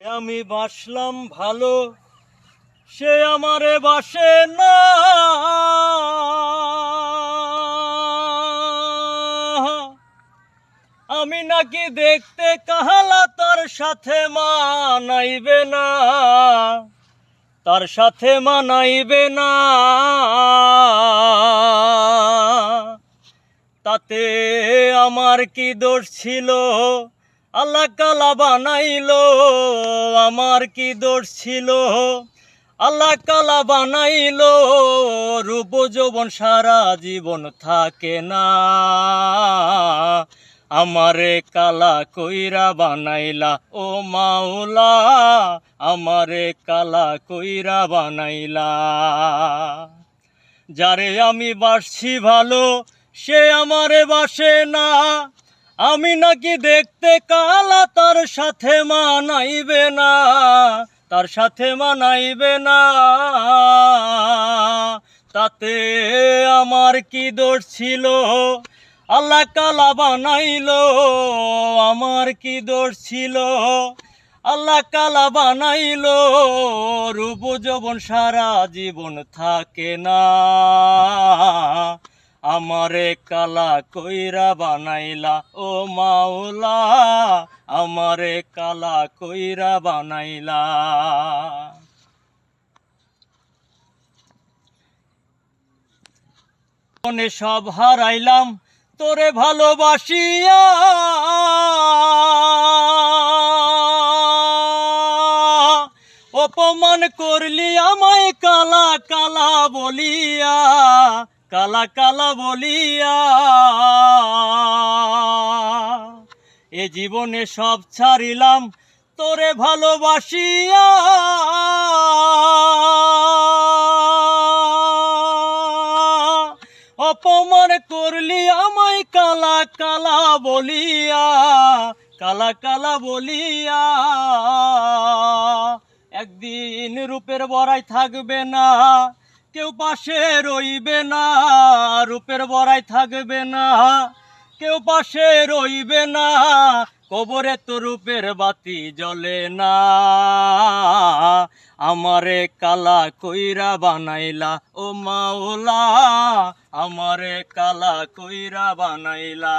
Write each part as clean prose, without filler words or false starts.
আমি বাসলাম ভালো, সে আমারে বাসে না। আমি নাকি দেখতে কাহালা, তার সাথে মানাইবে না, তার সাথে মানাইবে না। তাতে আমার কি দোষ ছিল? আল্লাহ কালা বানাইলো। আমার কি দোষ ছিল? আল্লাহ কালা বানাইলো। রূপ যৌবন সারা জীবন থাকে না, আমারে কালা কইরা বানাইলা ও মাওলা, আমারে কালা কইরা বানাইলা। যারে আমি বাসছি ভালো, সে আমারে বাসে না। আমি নাকি দেখতে কালা, তার সাথে মানাইবে না, তার সাথে মানাইবে না। তাতে আমার কি দোষ ছিল? আল্লাহ কালা বানাইলো। আমার কি দোষ ছিল? আল্লাহ কালা বানাইলো। রূপ যৌবন সারা জীবন থাকে না, আমারে কালা কইরা বানাইলা ও মাওলা, আমারে কালা কইরা বানাইলা। মনে সব হারাইলাম তোরে ভালোবাসিয়া, অপমান করলি আমায় কালা কালা বলিয়া, কালা কালা বলিয়া। এ জীবনে সব ছাড়িলাম তোরে ভালোবাসিয়া, অপমান করলি আমায় কালা কালা বলিয়া, কালা কালা বলিয়া। একদিন রূপের বড়াই থাকবে না, কেউ পাশে রইবে না। রূপের বড়াই থাকবে না, কেউ পাশে রইবে না। কবরে তো রূপের বাতি জ্বলে না, আমারে কালা কইরা বানাইলা ও মাওলা, আমারে কালা কইরা বানাইলা।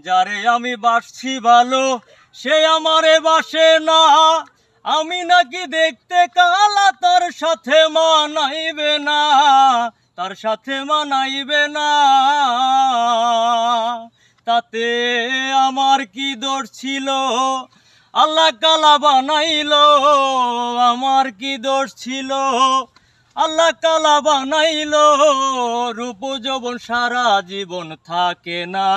যারে আমি বাসছি ভালো, সে আমারে বাসে না। আমি নাকি দেখতে কালা, তার সাথে মানাইবে না, তার সাথে মানাইবে না। তাতে আমার কি দোষ ছিল? আল্লাহ কালা বানাইলো। আমার কি দোষ ছিল? আল্লাহ কালা বানাইলো। রূপ যৌবন সারা জীবন থাকে না,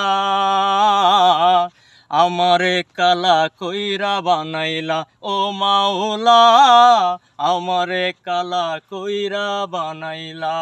আমারে কালা কইরা বানাইলা ও মাওলা, আমারে কালা কইরা বানাইলা।